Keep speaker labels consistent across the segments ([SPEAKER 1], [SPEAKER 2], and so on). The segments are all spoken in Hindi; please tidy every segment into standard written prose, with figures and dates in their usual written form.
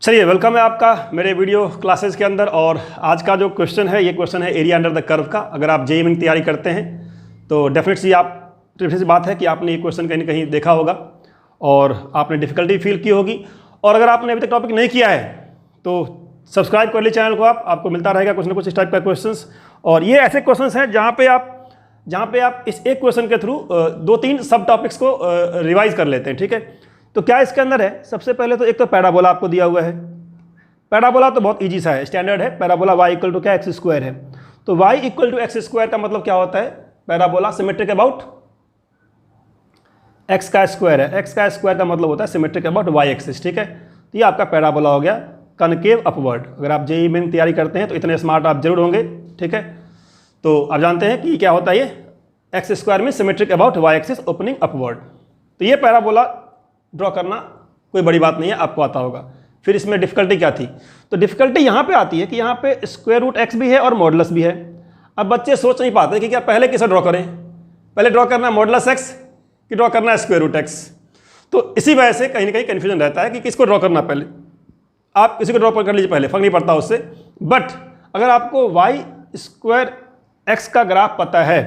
[SPEAKER 1] चलिए, वेलकम है आपका मेरे वीडियो क्लासेस के अंदर। और आज का जो क्वेश्चन है, ये क्वेश्चन है एरिया अंडर द कर्व का। अगर आप जेईई की तैयारी करते हैं तो डेफिनेटली बात है कि आपने ये क्वेश्चन कहीं ना कहीं देखा होगा और आपने डिफ़िकल्टी फील की होगी। और अगर आपने अभी तक टॉपिक नहीं किया है तो सब्सक्राइब कर लीजिए चैनल को। आपको मिलता रहेगा कुछ ना कुछ इस टाइप का क्वेश्चंस। और ये ऐसे क्वेश्चंस हैं जहाँ पे आप इस एक क्वेश्चन के थ्रू 2-3 सब टॉपिक्स को रिवाइज कर लेते हैं। ठीक है, तो क्या इसके अंदर है? सबसे पहले तो एक तो पैराबोला आपको दिया हुआ है। पैराबोला तो बहुत इजी सा है, स्टैंडर्ड है। पैराबोला y इक्वल टू क्या, एक्स स्क्वायर है। तो y equal to x square का मतलब क्या होता है? पैराबोला सिमेट्रिक अबाउट एक्स का स्क्वायर है। एक्स का स्क्वायर का मतलब होता है सिमेट्रिक अबाउट y एक्सिस। ठीक है, तो ये आपका पैराबोला हो गया, कनकेव अपवर्ड। अगर आप जेईई में तैयारी करते हैं तो इतने स्मार्ट आप जरूर होंगे। ठीक है, तो आप जानते हैं कि क्या होता है ये एक्स स्क्वायर में symmetric about y axis opening upward. तो ये पैराबोला ड्रॉ करना कोई बड़ी बात नहीं है, आपको आता होगा। फिर इसमें डिफ़िकल्टी क्या थी? तो डिफ़िकल्टी यहाँ पे आती है कि यहाँ पे स्क्वायर रूट एक्स भी है और मॉडुलस भी है। अब बच्चे सोच नहीं पाते कि क्या पहले किसे ड्रॉ करें, पहले ड्रॉ करना है मॉडुलस एक्स कि ड्रॉ करना है स्क्वायर रूट एक्स। तो इसी वजह से कहीं ना कहीं कन्फ्यूजन रहता है कि किसको ड्रॉ करना पहले। आप किसी को ड्रॉ कर लीजिए पहले, फर्क नहीं पड़ता उससे। बट अगर आपको वाई स्क्वायर एक्स का ग्राफ पता है,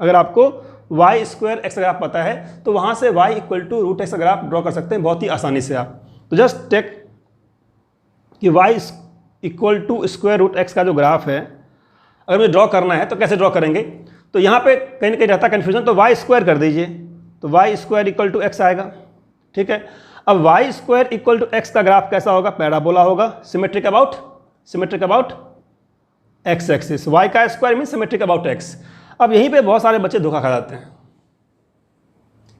[SPEAKER 1] अगर आपको वाई स्क्वायर एक्स का ग्राफ पता है तो वहाँ से y equal to root x का ग्राफ ड्रॉ कर सकते हैं बहुत ही आसानी से आप। तो जस्ट टेक कि y equal to square root x का जो ग्राफ है, अगर मुझे ड्रॉ करना है तो कैसे ड्रॉ करेंगे? तो यहाँ पे कहीं ना कहीं रहता कन्फ्यूजन, तो y स्क्वायर कर दीजिए, तो y square equal to x आएगा। ठीक है, अब y square equal to x का ग्राफ कैसा होगा? पैराबोला होगा, symmetric about x axis. y का square mean symmetric about x. अब यहीं पे बहुत सारे बच्चे धोखा खा जाते हैं।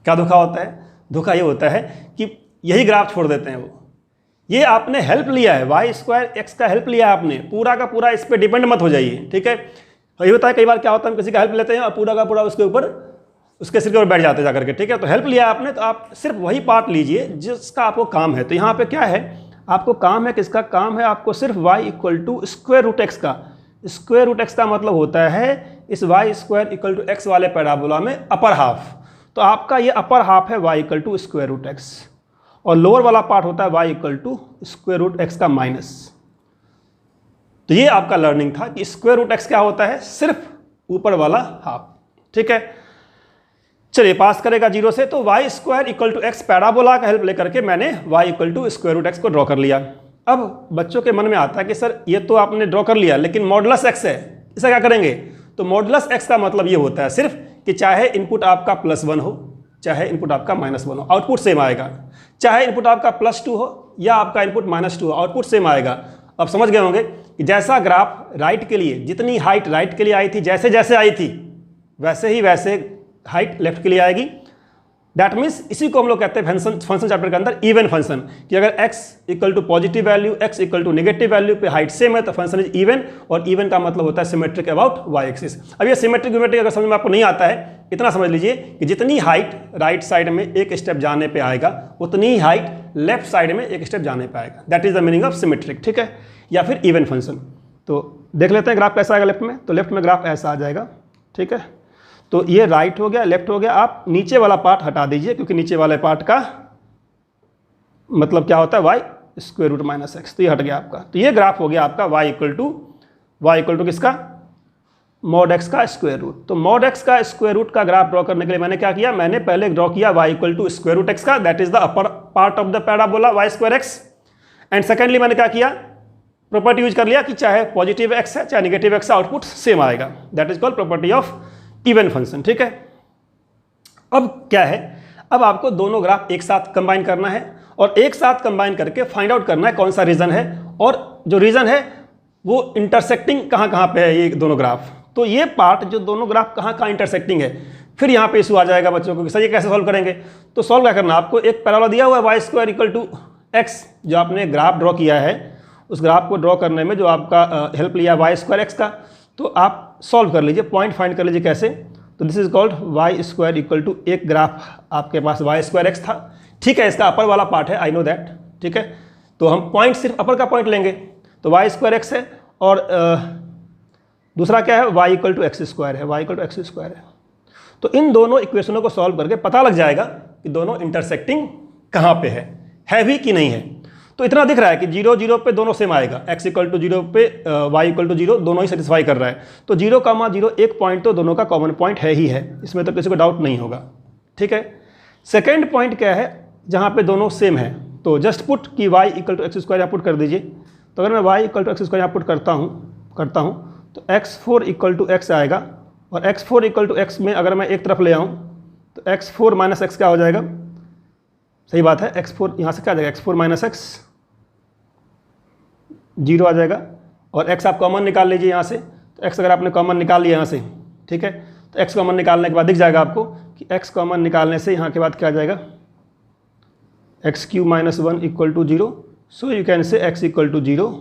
[SPEAKER 1] क्या धोखा होता है? धोखा ये होता है कि यही ग्राफ छोड़ देते हैं वो। ये आपने हेल्प लिया है, वाई स्क्वायर एक्स का हेल्प लिया है आपने, पूरा का पूरा इस पर डिपेंड मत हो जाइए। ठीक है, ये होता है कई बार क्या होता है, हम किसी का हेल्प लेते हैं और पूरा का पूरा उसके ऊपर उसके सिर के ऊपर बैठ जाते हैं जाकर के। ठीक है, तो हेल्प लिया है आपने तो आप सिर्फ वही पार्ट लीजिए जिसका आपको काम है। तो यहाँ पे क्या है, आपको काम है, किसका काम है? आपको सिर्फ y equal to square root x का। स्क्वायर रूट एक्स का मतलब होता है इस y square equal to x वाले पैराबोला में अपर हाफ। तो आपका ये अपर हाफ है y equal to square root x, और लोअर वाला पार्ट होता है y equal to square root x का माइनस। तो ये आपका लर्निंग था कि स्क्वायर रूट एक्स क्या होता है, सिर्फ ऊपर वाला हाफ। ठीक है, चलिए पास करेगा 0 से। तो y square equal to x parabola का हेल्प लेकर के मैंने y equal to square root x को ड्रॉ कर लिया। अब बच्चों के मन में आता है कि सर ये तो आपने ड्रॉ कर लिया, लेकिन मॉडुलस एक्स है, इसे क्या करेंगे? तो मॉडुलस एक्स का मतलब ये होता है सिर्फ कि चाहे इनपुट आपका +1 हो, चाहे इनपुट आपका -1 हो, आउटपुट सेम आएगा। चाहे इनपुट आपका +2 हो या आपका इनपुट -2 हो, आउटपुट सेम आएगा। अब समझ गए होंगे कि जैसा ग्राफ राइट के लिए, जितनी हाइट राइट के लिए आई थी, जैसे जैसे आई थी वैसे हाइट लेफ्ट के लिए आएगी। दैट मीन्स इसी को हम लोग कहते हैं फंक्शन चैप्टर के अंदर इवन फंक्शन, कि अगर x equal to positive value, x equal to negative value पे हाइट सेम है तो फंक्शन इज इवन। और इवन का मतलब होता है सिमेट्रिक अबाउट y एक्सिस। अब ये सिमेट्रिक अगर समझ में आपको नहीं आता है, इतना समझ लीजिए कि जितनी हाइट राइट साइड में एक स्टेप जाने पे आएगा उतनी ही हाइट लेफ्ट साइड में एक स्टेप जाने पे आएगा। That is the meaning of symmetric. ठीक है, या फिर इवन फंक्शन। तो देख लेते हैं ग्राफ कैसा आएगा लेफ्ट में। तो लेफ्ट में ग्राफ ऐसा आ जाएगा। ठीक है, तो ये राइट हो गया, लेफ्ट हो गया। आप नीचे वाला पार्ट हटा दीजिए, क्योंकि नीचे वाले पार्ट का मतलब क्या होता है, y square root minus x. तो ये हट गया आपका। तो ये ग्राफ हो गया आपका वाई इक्वल टू किसका? मॉड एक्स का स्क्वायर रूट। तो मॉड एक्स का स्क्वायर रूट का ग्राफ ड्रॉ करने के लिए मैंने क्या किया? मैंने पहले ड्रॉ किया y equal to square root x का, that is the upper part of the parabola y square x. And secondly मैंने क्या किया? प्रॉपर्टी यूज कर लिया कि चाहे पॉजिटिव एक्स है चाहे निगेटिव एक्स है, आउटपुट सेम आएगा। That is called property of even function. ठीक है, अब क्या है, अब आपको दोनों ग्राफ एक साथ कंबाइन करना है और एक साथ कंबाइन करके फाइंड आउट करना है कौन सा रीजन है, और जो रीजन है वो इंटरसेक्टिंग कहाँ पे है ये दोनों ग्राफ। तो ये पार्ट जो दोनों ग्राफ कहाँ इंटरसेक्टिंग है, फिर यहाँ पे इशू आ जाएगा बच्चों को कि सर ये कैसे सॉल्व करेंगे। तो सॉल्व क्या करना, आपको एक पैराबोला दिया हुआ है y square equal to x, जो आपने ग्राफ ड्रॉ किया है उस ग्राफ को ड्रॉ करने में जो आपका हेल्प लिया वाई स्क्वायर एक्स का, तो आप सॉल्व कर लीजिए, पॉइंट फाइंड कर लीजिए कैसे। तो this is called y square equal to एक ग्राफ आपके पास वाई स्क्वायर एक्स था। ठीक है, इसका अपर वाला पार्ट है, आई नो दैट। ठीक है, तो हम पॉइंट सिर्फ अपर का पॉइंट लेंगे, तो वाई स्क्वायर एक्स है, और दूसरा क्या है, y equal to x square है, y equal to x square है। तो इन दोनों इक्वेशनों को सॉल्व करके पता लग जाएगा कि दोनों इंटरसेक्टिंग कहाँ पे है भी कि नहीं है। तो इतना दिख रहा है कि 0 0 पे दोनों सेम आएगा, x इक्वल टू 0 पे y इक्वल टू 0 दोनों ही सेटिस्फाई कर रहा है। तो 0,0 एक पॉइंट तो दोनों का कॉमन पॉइंट है ही है, इसमें तो किसी को डाउट नहीं होगा, ठीक है। सेकेंड पॉइंट क्या है, जहाँ पे दोनों सेम है, तो जस्ट पुट कि y equal to x square यहाँ पुट कर दीजिए। तो अगर मैं y equal to x square यहाँ पुट करता हूँ तो x4 इक्वल टू एक्स आएगा, और x4 इक्वल टू एक्स में अगर मैं एक तरफ ले आऊँ तो x4 माइनस एक्स क्या हो जाएगा, सही बात है, x4 यहाँ से क्या आ जाएगा, x4 माइनस एक्स 0 आ जाएगा, और x आप कॉमन निकाल लीजिए यहाँ से। तो x अगर आपने कॉमन निकाल लिया यहाँ से, ठीक है, तो x कॉमन निकालने के बाद दिख जाएगा आपको कि x कॉमन निकालने से यहाँ के बाद क्या आ जाएगा, x³ minus 1 equal to 0, so you can say x equal to 0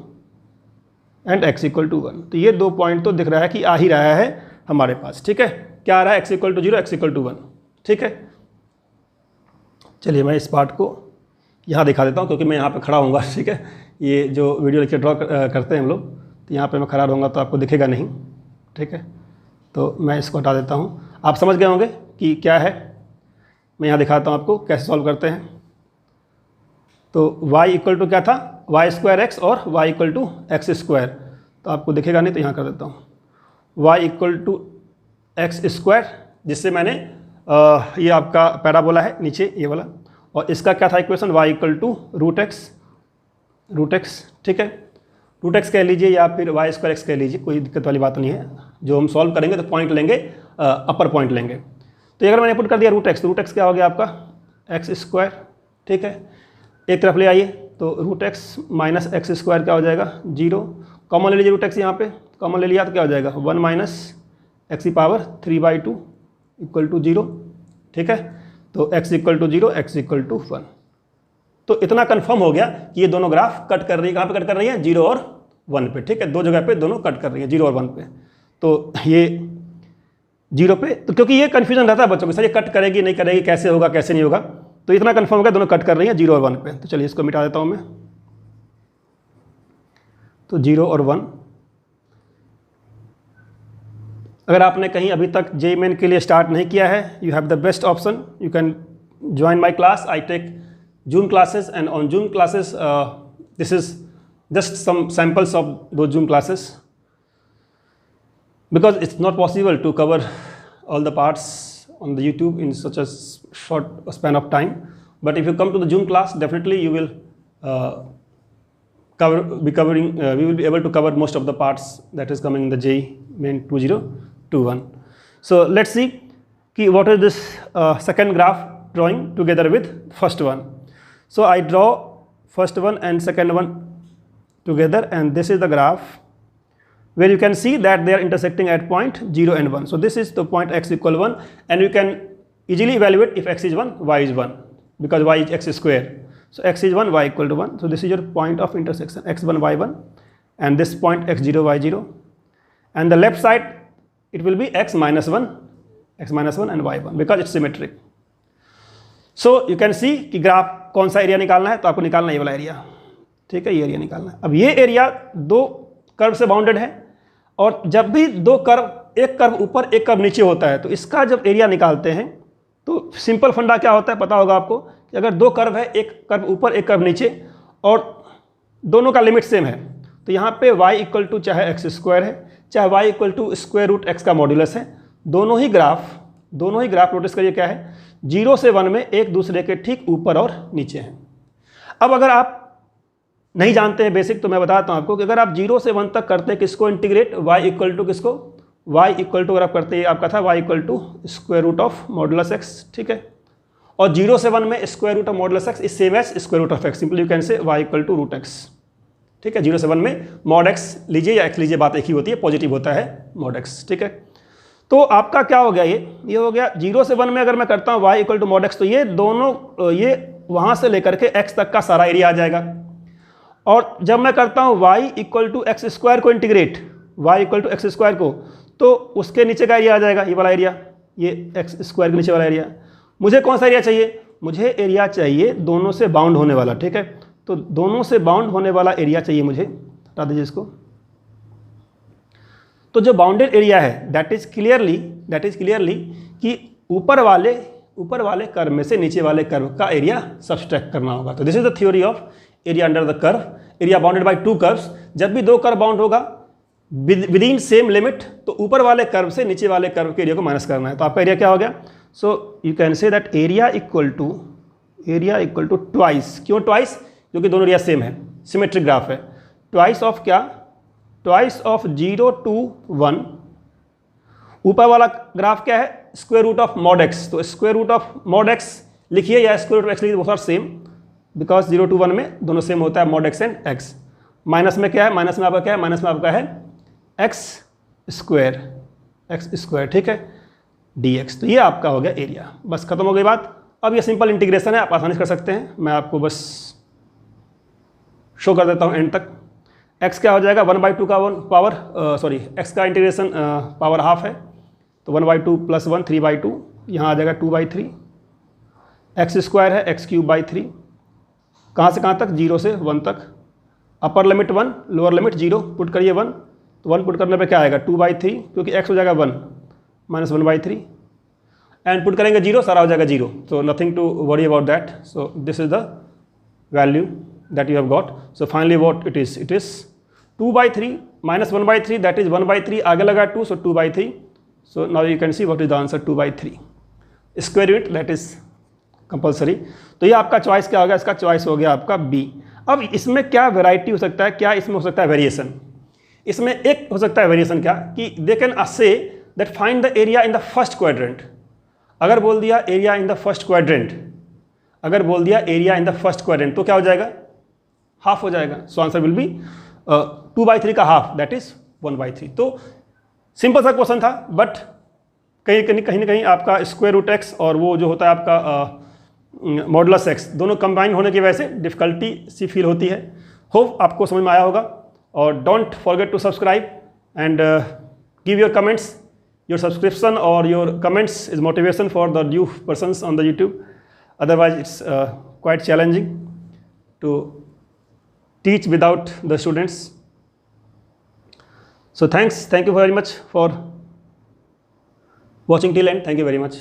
[SPEAKER 1] and x equal to 1। तो ये 2 पॉइंट तो दिख रहा है कि आ ही रहा है हमारे पास, ठीक है। क्या आ रहा है, x equal to 0, x equal to 1, ठीक है। चलिए मैं इस पार्ट को यहाँ दिखा देता हूँ, क्योंकि मैं यहाँ पे खड़ा होऊंगा, ठीक है। ये जो वीडियो लेक्चर ड्रॉ करते हैं हम लोग, तो यहाँ पे मैं खड़ा रहूँगा तो आपको दिखेगा नहीं, ठीक है। तो मैं इसको हटा देता हूँ। आप समझ गए होंगे कि क्या है, मैं यहाँ दिखाता हूँ आपको कैसे सॉल्व करते हैं। तो y इक्वल टू क्या था, वाई स्क्वायर एक्स और y equal to x square, तो आपको दिखेगा नहीं, तो यहाँ कर देता हूँ y equal to x square, जिससे मैंने ये आपका पैराबोला है नीचे ये वाला, और इसका क्या था equation, y equal to root x, ठीक है। रूट एक्स कह लीजिए या फिर वाई स्क्वायर एक्स कह लीजिए, कोई दिक्कत वाली बात नहीं है। जो हम सॉल्व करेंगे तो पॉइंट लेंगे, अपर पॉइंट लेंगे। तो अगर मैंने पुट कर दिया रूट एक्स, तो रूट एक्स क्या हो गया आपका एक्स स्क्वायर, ठीक है। एक तरफ ले आइए, तो root x minus x square क्या हो जाएगा 0, कॉमन ले लीजिए रूट एक्स, यहाँ पे कॉमन ले लिया तो क्या हो जाएगा 1 माइनस एक्स की पावर 3/2 इक्वल टू 0, ठीक है। तो x equal to 0, x equal to 1। तो इतना कंफर्म हो गया कि ये दोनों ग्राफ कट कर रही है, कहाँ पे कट कर रही है, 0 और 1 पे, ठीक है। 2 जगह पे दोनों कट कर रही है, 0 और 1 पे। तो ये 0 पे, तो क्योंकि ये कन्फ्यूजन रहता है बच्चों के साथ, ये कट करेगी नहीं करेगी, कैसे होगा कैसे नहीं होगा, तो इतना कंफर्म हो गया दोनों कट कर रही है 0 और 1 पे। तो चलिए इसको मिटा देता हूँ मैं। तो 0 और 1, अगर आपने कहीं अभी तक JEE मेन के लिए स्टार्ट नहीं किया है, you have the best option, you can join my class. I take Zoom classes, and on Zoom classes this is just some samples of those Zoom classes, because it's not possible to cover all the parts on the YouTube in such a short span of time. But if you come to the Zoom class, definitely you will we will be able to cover most of the parts that is coming in the JEE Main 2021. So let's see ki what is this second graph drawing together with first one. So I draw first one and second one together, and this is the graph where you can see that they are intersecting at point 0 and 1. So this is the point x equal 1, and you can easily evaluate if x is 1, y is 1, because y is x square. So x is 1, y equal to 1. So this is your point of intersection, x1, y1, and this point x0, y0, and the left side it will be x minus 1 and y1, because it's symmetric. So you can सी कि ग्राफ कौन सा एरिया निकालना है, तो आपको निकालना ये वाला एरिया, ठीक है, ये एरिया निकालना है। अब ये एरिया 2 कर्व से बाउंडेड है, और जब भी 2 कर्व, एक कर्व ऊपर एक कर्व नीचे होता है, तो इसका जब एरिया निकालते हैं तो सिंपल फंडा क्या होता है पता होगा आपको, कि अगर 2 कर्व है, एक कर्व ऊपर एक कर्व नीचे, और दोनों का लिमिट सेम है, तो यहाँ पे y इक्वल टू चाहे एक्स स्क्वायर है, चाहे y equal to square root x का मॉड्यूलस है, दोनों ही ग्राफ नोटिस करिए क्या है, 0 से 1 में एक दूसरे के ठीक ऊपर और नीचे हैं। अब अगर आप नहीं जानते हैं बेसिक, तो मैं बताता हूं आपको कि अगर आप 0 से 1 तक करते हैं किसको इंटीग्रेट, y इक्वल टू किसको, y इक्वल टू अगर आप करते हैं आपका था y equal to square root of modulus x, ठीक है। और 0 से 1 में square root of modulus x is same as square root of x, simply you can say y equal to root x, ठीक है। 0 से 1 में मॉड x लीजिए या x लीजिए, बात एक ही होती है, पॉजिटिव होता है मॉड x, ठीक है। तो आपका क्या हो गया, ये हो गया 0 से 1 में अगर मैं करता हूँ y equal to mod x, तो ये दोनों, ये वहाँ से लेकर के x तक का सारा एरिया आ जाएगा। और जब मैं करता हूँ y equal to x square को integrate, y equal to x square को, तो उसके नीचे का एरिया आ जाएगा, ये वाला एरिया, ये एक्स स्क्वायर के नीचे वाला एरिया। मुझे कौन सा एरिया चाहिए, मुझे एरिया चाहिए दोनों से बाउंड होने वाला, ठीक है। तो दोनों से बाउंड होने वाला एरिया चाहिए मुझे, हटा दीजिए इसको। तो जो बाउंडेड एरिया है दैट इज क्लियरली कि ऊपर वाले कर्व में से नीचे वाले कर्व का एरिया सब्सट्रैक्ट करना होगा। तो this is the theory of area under the curve, area bounded by two curves. जब भी दो कर्व बाउंड होगा विद इन सेम लिमिट, तो ऊपर वाले कर्व से नीचे वाले कर्व के एरिया को माइनस करना है। तो आपका एरिया क्या हो गया? So you can say that area equal to twice. क्यों ट्वाइस? क्योंकि दोनों एरिया सेम है, सिमेट्रिक ग्राफ है। ट्वाइस ऑफ क्या? Twice of 0 to 1। ऊपर वाला ग्राफ क्या है? Square root of mod x. तो square root of mod x लिखिए या स्क्वायर रूट ऑफ एक्स लिखिए, वो सेम, बिकॉज 0 to 1 में दोनों सेम होता है, mod x and x. Minus में क्या है? माइनस में आपका क्या है? माइनस में आपका है एक्स स्क्वायर, ठीक है, dx। तो ये आपका हो गया एरिया। बस खत्म हो गई बात। अब ये सिंपल इंटीग्रेशन है, आप आसानी से कर सकते हैं। मैं आपको बस शो कर देता हूँ एंड तक। x क्या हो जाएगा? 1/2 का पावर x का इंटीग्रेशन पावर हाफ है, तो 1/2 + 1 3/2, यहाँ आ जाएगा 2/3। एक्स स्क्वायर है x³ 3, कहाँ से कहाँ तक? 0 से 1 तक। Upper limit 1, lower limit 0, put करिए 1, तो 1 पुट करने पे क्या आएगा? 2/3, क्योंकि x हो जाएगा 1 माइनस 1/3, एंड पुट करेंगे 0, सारा हो जाएगा 0। So nothing to worry about that. So this is the value that you have got. So finally what it is 2/3 minus 1/3, that is 1/3, आगे लगा 2, so 2/3। So now you can see what is the answer, 2/3। Square root that is compulsory. तो ये आपका चॉइस क्या हो गया? इसका चॉइस हो गया आपका बी। अब इसमें क्या वेराइटी हो सकता है? क्या इसमें हो सकता है वेरिएशन? इसमें एक हो सकता है वेरिएशन, क्या कि they can say that find the area in the first quadrant. अगर बोल दिया area in the first quadrant, तो क्या हो जाएगा? हाफ हो जाएगा। सो आंसर विल बी 2/3 का हाफ, दैट इज 1/3। तो सिंपल सा क्वेश्चन था, बट कहीं ना कहीं आपका स्क्वायर रूट एक्स और वो जो होता है आपका मॉडुलस एक्स, दोनों कंबाइन होने की वजह से डिफ़िकल्टी सी फील होती है। होप आपको समझ में आया होगा, और don't forget to subscribe and give your comments. Your subscription or your comments is motivation for the new persons on the YouTube. Otherwise, it's quite challenging to teach without the students. So thank you very much for watching till end. Thank you very much.